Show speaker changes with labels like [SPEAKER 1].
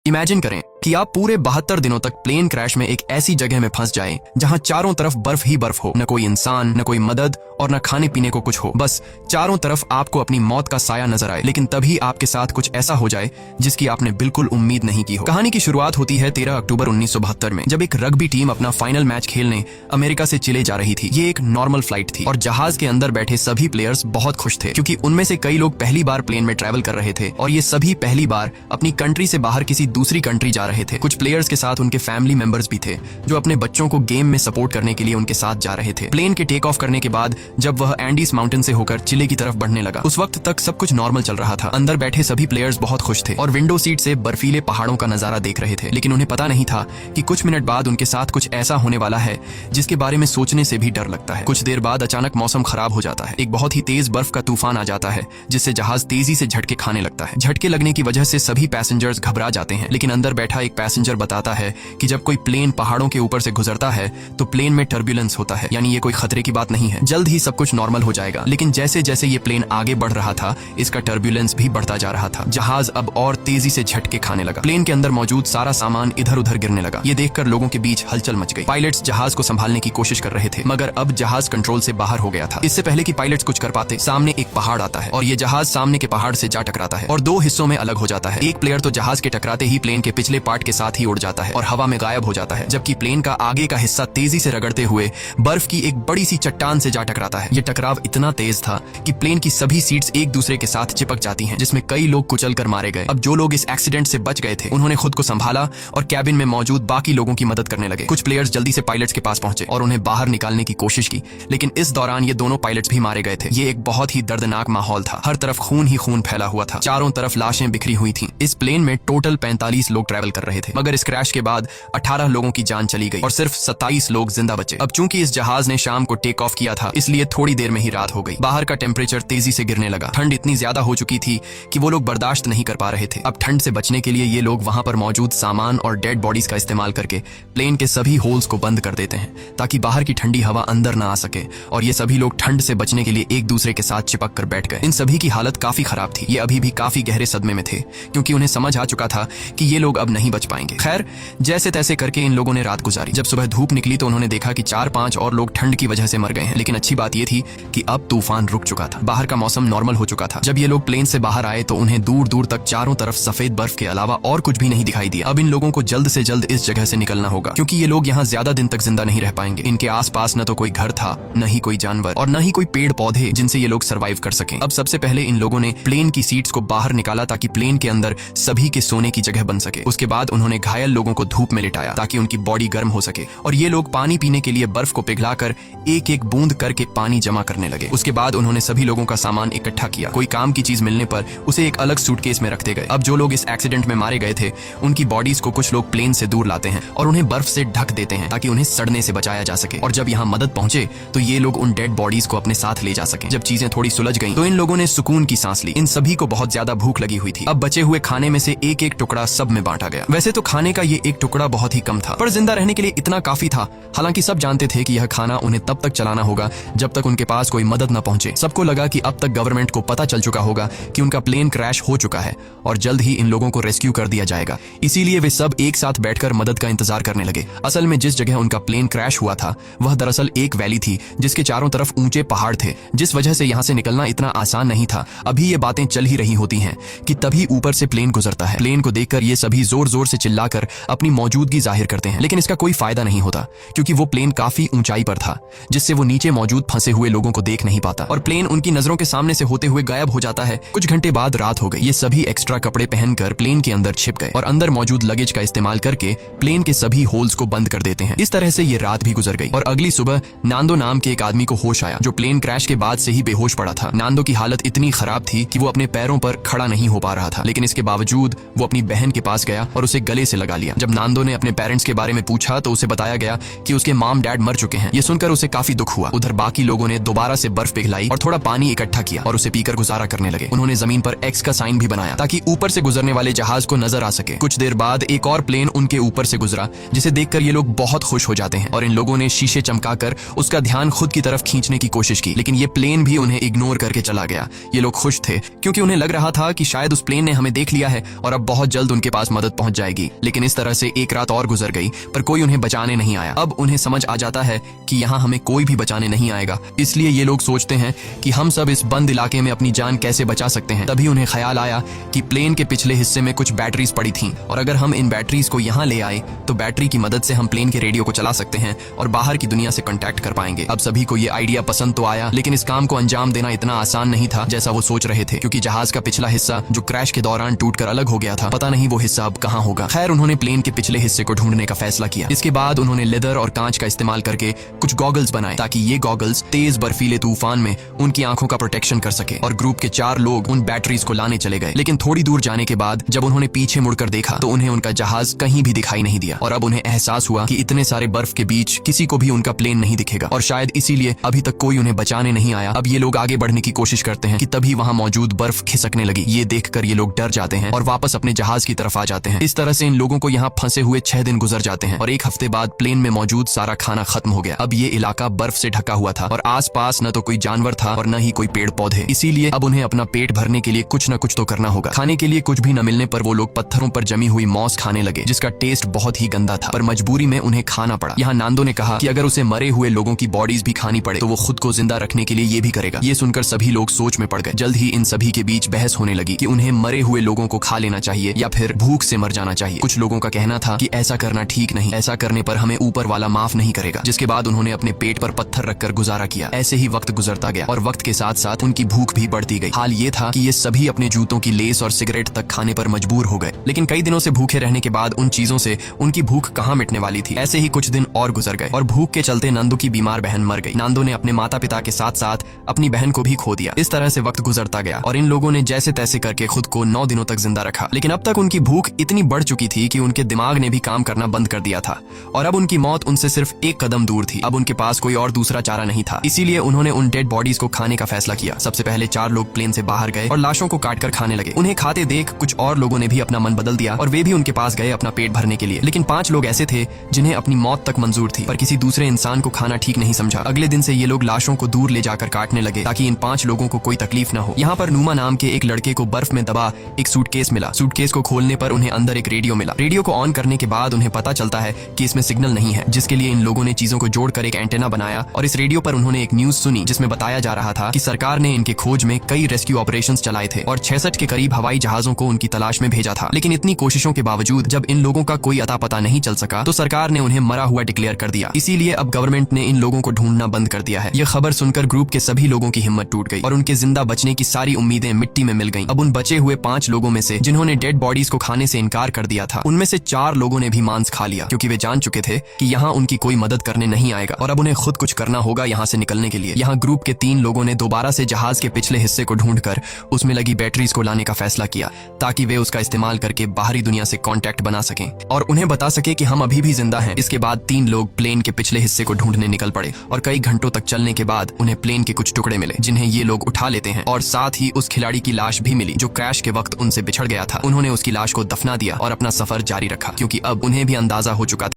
[SPEAKER 1] Imagine करें कि आप पूरे 72 दिनों तक प्लेन क्रैश में एक ऐसी जगह में फंस जाएं जहां चारों तरफ बर्फ ही बर्फ हो, न कोई इंसान, न कोई मदद और न खाने पीने को कुछ हो। बस चारों तरफ आपको अपनी मौत का साया नजर आए, लेकिन तभी आपके साथ कुछ ऐसा हो जाए जिसकी आपने बिल्कुल उम्मीद नहीं की हो। कहानी की शुरुआत होती है 13 अक्टूबर 1972 में, जब एक रग्बी टीम अपना फाइनल मैच खेलने अमेरिका से चिले जा रही थी। ये एक नॉर्मल फ्लाइट थी और जहाज के अंदर बैठे सभी प्लेयर्स बहुत खुश थे, क्योंकि उनमें से कई लोग पहली बार प्लेन में ट्रैवल कर रहे थे और ये सभी पहली बार अपनी कंट्री से बाहर किसी दूसरी कंट्री जा रहे थे। कुछ प्लेयर्स के साथ उनके फैमिली मेंबर्स भी थे जो अपने बच्चों को गेम में सपोर्ट करने के लिए उनके साथ जा रहे थे। प्लेन के टेक ऑफ करने के बाद जब वह एंडीज माउंटेन से होकर चिले की तरफ बढ़ने लगा, उस वक्त तक सब कुछ नॉर्मल चल रहा था। अंदर बैठे सभी प्लेयर्स बहुत खुश थे और विंडो सीट से बर्फीले पहाड़ों का नजारा देख रहे थे, लेकिन उन्हें पता नहीं था कि कुछ मिनट बाद उनके साथ कुछ ऐसा होने वाला है जिसके बारे में सोचने से भी डर लगता है। कुछ देर बाद अचानक मौसम खराब हो जाता है। एक बहुत ही तेज बर्फ का तूफान आ जाता है जिससे जहाज तेजी से झटके खाने लगता है। झटके लगने की वजह से सभी पैसेंजर्स घबरा जाते हैं, लेकिन अंदर बैठा एक पैसेंजर बताता है कि जब कोई प्लेन पहाड़ों के ऊपर से गुजरता है तो प्लेन में टर्बुलेंस होता है, यानी ये कोई खतरे की बात नहीं है, जल्द ही सब कुछ नॉर्मल हो जाएगा। लेकिन जैसे जैसे ये प्लेन आगे बढ़ रहा था, इसका टर्बुलेंस भी बढ़ता जा रहा था। जहाज अब और तेजी से झटके खाने लगा। प्लेन के अंदर मौजूद सारा सामान इधर उधर गिरने लगा। ये देखकर लोगों के बीच हलचल मच गई। पायलट्स जहाज को संभालने की कोशिश कर रहे थे, मगर अब जहाज कंट्रोल से बाहर हो गया था। इससे पहले कि पायलट्स कुछ कर पाते, सामने एक पहाड़ आता है और ये जहाज सामने के पहाड़ से जा टकराता है और दो हिस्सों में अलग हो जाता है। एक प्लेयर तो जहाज के टकराते ही प्लेन के पिछले पार्ट के साथ ही उड़ जाता है और हवा में गायब हो जाता है, जबकि प्लेन का आगे का हिस्सा तेजी से रगड़ते हुए बर्फ की एक बड़ी सी चट्टान से जा टकराता है। ये टकराव इतना तेज था कि प्लेन की सभी सीट्स एक दूसरे के साथ चिपक जाती हैं, जिसमें कई लोग कुचल कर मारे गए। अब जो लोग इस एक्सीडेंट से बच गए थे उन्होंने खुद को संभाला और कैबिन में मौजूद बाकी लोगों की मदद करने लगे। कुछ प्लेयर्स जल्दी से पायलट्स के पास पहुंचे और उन्हें बाहर निकालने की कोशिश की, लेकिन इस दौरान ये दोनों पायलट्स भी मारे गए थे। ये एक बहुत ही दर्दनाक माहौल था। हर तरफ खून ही खून फैला हुआ था। चारों तरफ लाशें बिखरी हुई थीं। इस प्लेन में टोटल 45 लोग ट्रैवल कर रहे थे, मगर इस क्रैश के बाद 18 लोगों की जान चली गई और सिर्फ 27 लोग जिंदा बचे। अब चूंकि इस जहाज ने शाम को टेक ऑफ किया था, इसलिए थोड़ी देर में ही रात हो गई। बाहर का टेम्परेचर तेजी से गिरने लगा। ठंड इतनी ज्यादा हो चुकी थी कि वो लोग बर्दाश्त नहीं कर पा रहे थे। अब ठंड से बचने के लिए ये लोग वहां पर मौजूद सामान और डेड बॉडीज का इस्तेमाल करके प्लेन के सभी होल्स को बंद कर देते हैं ताकि बाहर की ठंडी हवा अंदर ना आ सके, और ये सभी लोग ठंड से बचने के लिए एक दूसरे के साथ चिपक कर बैठ गए। इन सभी की हालत काफी खराब थी। ये अभी भी काफी गहरे सदमे में थे, क्योंकि उन्हें समझ आ चुका था कि ये लोग अब नहीं बच पाएंगे। खैर, जैसे तैसे करके इन लोगों ने रात गुजारी। जब सुबह धूप निकली तो उन्होंने देखा कि 4-5 और लोग ठंड की वजह से मर गए हैं, लेकिन अच्छी बात यह थी कि अब तूफान रुक चुका था। बाहर का मौसम नॉर्मल हो चुका था। जब ये लोग प्लेन से बाहर आए तो उन्हें दूर दूर तक चारों तरफ सफेद बर्फ के अलावा और कुछ भी नहीं दिखाई दिया। अब इन लोगों को जल्द से जल्द इस जगह से निकलना होगा, क्योंकि ये लोग यहाँ ज्यादा दिन तक जिंदा नहीं रह पाएंगे। इनके आसपास न तो कोई घर था, न ही कोई जानवर और न ही कोई पेड़ पौधे जिनसे ये लोग सर्वाइव कर सकें। अब सबसे पहले इन लोगों ने प्लेन की सीट्स को बाहर निकाला ताकि प्लेन के अंदर सभी के सोने की जगह बन सके। उसके बाद उन्होंने घायल लोगों को धूप में लिटाया ताकि उनकी बॉडी गर्म हो सके, और ये लोग पानी पीने के लिए बर्फ को पिघलाकर एक एक बूंद करके पानी जमा करने लगे। उसके बाद उन्होंने सभी लोगों का सामान इकट्ठा किया। कोई काम की चीज मिलने पर उसे एक अलग सूटकेस में रखते गए। अब जो लोग इस एक्सीडेंट में मारे गए थे उनकी बॉडीज को कुछ लोग प्लेन से दूर लाते हैं और उन्हें बर्फ से ढक देते हैं ताकि उन्हें सड़ने से बचाया जा सके, और जब यहाँ मदद पहुंचे तो ये लोग उन डेड बॉडीज को अपने साथ ले जा सके। जब चीजें थोड़ी सुलझ गईं तो इन लोगों ने सुकून की सांस ली। इन सभी को बहुत ज्यादा भूख लगी हुई थी। अब बचे हुए खाने में से एक एक टुकड़ा सब में बांटा गया। वैसे तो खाने का ये एक टुकड़ा बहुत ही कम था, पर जिंदा रहने के लिए इतना काफी था। हालांकि सब जानते थे कि यह खाना उन्हें तब तक चलाना होगा जब तक उनके पास कोई मदद न पहुंचे। सबको लगा कि अब तक गवर्नमेंट को पता चल चुका होगा कि उनका प्लेन क्रैश हो चुका है और जल्द ही इन लोगों को रेस्क्यू कर दिया जाएगा। इसीलिए वे सब एक साथ बैठकर मदद का इंतजार करने लगे। असल में जिस जगह उनका प्लेन क्रैश हुआ था वह दरअसल एक वैली थी जिसके चारों तरफ ऊंचे पहाड़ थे, जिस वजह से यहाँ से निकलना इतना आसान नहीं था। अभी ये बातें चल ही रही होती हैं कि तभी ऊपर से प्लेन गुजरता है। प्लेन को देखकर ये सभी जोर जोर से चिल्लाकर अपनी मौजूदगी जाहिर करते हैं, लेकिन इसका कोई फायदा नहीं होता, क्योंकि वो प्लेन काफी ऊंचाई पर था जिससे वो नीचे मौजूद फंसे हुए लोगों को देख नहीं पाता और प्लेन उनकी नजरों के सामने से होते हुए गायब हो जाता है। कुछ घंटे बाद रात हो गई। ये सभी एक्स्ट्रा कपड़े पहनकर प्लेन के अंदर छिप गए और अंदर मौजूद लगेज का इस्तेमाल करके प्लेन के सभी होल्स को बंद कर देते हैं। इस तरह से ये रात भी गुजर गई और अगली सुबह नांदो नाम के एक आदमी को होश आया जो प्लेन क्रैश के बाद से ही बेहोश पड़ा था। नांदो की हालत इतनी खराब थी कि वो अपने पैरों पर खड़ा नहीं हो पा रहा था, लेकिन इसके बावजूद वो अपनी बहन के पास गया और उसे गले से लगा लिया। जब नांदो ने अपने पेरेंट्स के बारे में पूछा तो उसे बताया गया कि उसके मॉम डैड मर चुके हैं। ये सुनकर उसे काफी दुख हुआ। उधर बाकी लोगों ने दोबारा से बर्फ पिघलाई और थोड़ा पानी इकट्ठा किया और उसे पीकर गुजारा करने लगे। उन्होंने जमीन पर एक्स का साइन भी बनाया ताकि ऊपर से गुजरने वाले जहाज को नजर आ सके। कुछ देर बाद एक और प्लेन उनके ऊपर से गुजरा, जिसे देखकर ये लोग बहुत खुश हो जाते हैं और इन लोगों ने शीशे चमकाकर उसका ध्यान खुद की तरफ खींचने की कोशिश की, लेकिन ये प्लेन भी उन्हें इग्नोर करके चला गया। ये लोग खुश थे क्योंकि उन्हें लग रहा था कि शायद उस प्लेन ने हमें देख लिया है और अब बहुत जल्द उनके पास मदद पहुंच पहुंच जाएगी। लेकिन इस तरह से एक रात और गुजर गई पर कोई उन्हें बचाने नहीं आया। अब उन्हें समझ आ जाता है कि यहाँ हमें कोई भी बचाने नहीं आएगा, इसलिए ये लोग सोचते हैं कि हम सब इस बंद इलाके में अपनी जान कैसे बचा सकते हैं। तभी उन्हें ख्याल आया कि प्लेन के पिछले हिस्से में कुछ बैटरीज पड़ी थीं और अगर हम इन बैटरीज को यहाँ ले आए तो बैटरी की मदद से हम प्लेन के रेडियो को चला सकते हैं और बाहर की दुनिया से कांटेक्ट कर पाएंगे। अब सभी को ये आइडिया पसंद तो आया, लेकिन इस काम को अंजाम देना इतना आसान नहीं था जैसा वो सोच रहे थे, क्योंकि जहाज का पिछला हिस्सा जो क्रैश के दौरान टूटकर अलग हो गया था, पता नहीं वो हिस्सा अब कहाँ होगा। खैर, उन्होंने प्लेन के पिछले हिस्से को ढूंढने का फैसला किया। इसके बाद उन्होंने लेदर और कांच का इस्तेमाल करके कुछ गॉगल्स बनाए ताकि ये गॉगल्स तेज बर्फीले तूफान में उनकी आंखों का प्रोटेक्शन कर सके। और ग्रुप के 4 लोग उन बैटरीज को लाने चले गए। लेकिन थोड़ी दूर जाने के बाद जब उन्होंने पीछे मुड़कर देखा तो उन्हें उनका जहाज कहीं भी दिखाई नहीं दिया और अब उन्हें एहसास हुआ कि इतने सारे बर्फ के बीच किसी को भी उनका प्लेन नहीं दिखेगा और शायद इसीलिए अभी तक कोई उन्हें बचाने नहीं आया। अब ये लोग आगे बढ़ने की कोशिश करते हैं कि तभी वहां मौजूद बर्फ खिसकने लगी। ये देखकर ये लोग डर जाते हैं और वापस अपने जहाज की तरफ आ जाते हैं। इस तरह से इन लोगों को यहाँ फंसे हुए 6 दिन गुजर जाते हैं और 1 हफ्ते बाद प्लेन में मौजूद सारा खाना खत्म हो गया। अब ये इलाका बर्फ से ढका हुआ था और आसपास न तो कोई जानवर था और न ही कोई पेड़ पौधे। इसीलिए अब उन्हें अपना पेट भरने के लिए कुछ न कुछ तो करना होगा। खाने के लिए कुछ भी न मिलने पर वो लोग पत्थरों पर जमी हुई मौस खाने लगे, जिसका टेस्ट बहुत ही गंदा था, पर मजबूरी में उन्हें खाना पड़ा। यहाँ नांदो ने कहा कि अगर उसे मरे हुए लोगों की बॉडीज भी खानी पड़े तो वो खुद को जिंदा रखने के लिए ये भी करेगा। ये सुनकर सभी लोग सोच में पड़ गए। जल्द ही इन सभी के बीच बहस होने लगी कि उन्हें मरे हुए लोगों को खा लेना चाहिए या फिर भूख से मर जाना चाहिए। कुछ लोगों का कहना था कि ऐसा करना ठीक नहीं, ऐसा करने पर हमें ऊपर वाला माफ नहीं करेगा। जिसके बाद उन्होंने अपने पेट पर पत्थर रखकर गुजारा किया। ऐसे ही वक्त गुजरता गया और वक्त के साथ साथ उनकी भूख भी बढ़ती गई। हाल ये था कि ये सभी अपने जूतों की लेस और सिगरेट तक खाने पर मजबूर हो गए। लेकिन कई दिनों से भूखे रहने के बाद उन चीजों से उनकी भूख कहाँ मिटने वाली थी। ऐसे ही कुछ दिन और गुजर गए और भूख के चलते नंदो की बीमार बहन मर गई। नांदो ने अपने माता पिता के साथ साथ अपनी बहन को भी खो दिया। इस तरह से वक्त गुजरता गया और इन लोगों ने जैसे तैसे करके खुद को 9 दिनों तक जिंदा रखा। लेकिन अब तक उनकी भूख इतनी बढ़ चुकी थी कि उनके दिमाग ने भी काम करना बंद कर दिया था और अब उनकी मौत उनसे सिर्फ 1 कदम दूर थी। अब उनके पास कोई और दूसरा चारा नहीं था, इसीलिए उन्होंने उन डेड बॉडीज को खाने का फैसला किया। सबसे पहले 4 लोग प्लेन से बाहर गए और लाशों को काटकर खाने लगे। उन्हें खाते देख कुछ और लोगों ने भी अपना मन बदल दिया और वे भी उनके पास गए अपना पेट भरने के लिए। लेकिन 5 लोग ऐसे थे जिन्हें अपनी मौत तक मंजूर थी, पर किसी दूसरे इंसान को खाना ठीक नहीं समझा। अगले दिन से ये लोग लाशों को दूर ले जाकर काटने लगे ताकि इन 5 लोगों को कोई तकलीफ न हो। यहाँ पर नुमा नाम के एक लड़के को बर्फ में दबा एक सूटकेस मिला। सूटकेस को खोलने पर उन्हें अंदर एक रेडियो मिला। रेडियो को ऑन करने के बाद उन्हें पता चलता है कि इसमें सिग्नल नहीं है, जिसके लिए इन लोगों ने चीजों को जोड़कर एक एंटेना बनाया और इस रेडियो पर उन्होंने एक न्यूज सुनी जिसमें बताया जा रहा था कि सरकार ने इनके खोज में कई रेस्क्यू ऑपरेशंस चलाए थे और 66 के करीब हवाई जहाजों को उनकी तलाश में भेजा था। लेकिन इतनी कोशिशों के बावजूद जब इन लोगों का कोई अता पता नहीं चल सका तो सरकार ने उन्हें मरा हुआ डिक्लेयर कर दिया। इसीलिए अब गवर्नमेंट ने इन लोगों को ढूंढना बंद कर दिया है। यह खबर सुनकर ग्रुप के सभी लोगों की हिम्मत टूट गई और उनके जिंदा बचने की सारी उम्मीदें मिट्टी में मिल गईं। अब उन बचे हुए 5 लोगों में से जिन्होंने डेड बॉडीज को खाने से इनकार कर दिया था, उनमें से 4 लोगों ने भी मांस खा लिया, क्योंकि वे जान चुके थे कि यहाँ उनकी कोई मदद करने नहीं आएगा और अब उन्हें खुद कुछ करना होगा यहाँ से निकलने के लिए। यहाँ ग्रुप के 3 लोगों ने दोबारा से जहाज के पिछले हिस्से को ढूंढकर उसमें लगी बैटरीज को लाने का फैसला किया ताकि वे उसका इस्तेमाल करके बाहरी दुनिया से कांटेक्ट बना सकें और उन्हें बता सके कि हम अभी भी जिंदा हैं। इसके बाद 3 लोग प्लेन के पिछले हिस्से को ढूंढने निकल पड़े और कई घंटों तक चलने के बाद उन्हें प्लेन के कुछ टुकड़े मिले जिन्हें ये लोग उठा लेते हैं और साथ ही उस खिलाड़ी की लाश भी मिली जो क्रैश के वक्त उनसे बिछड़ गया था। उन्होंने उसकी लाश को दफना दिया और अपना सफर जारी रखा, क्योंकि अब उन्हें भी अंदाजा हो चुका था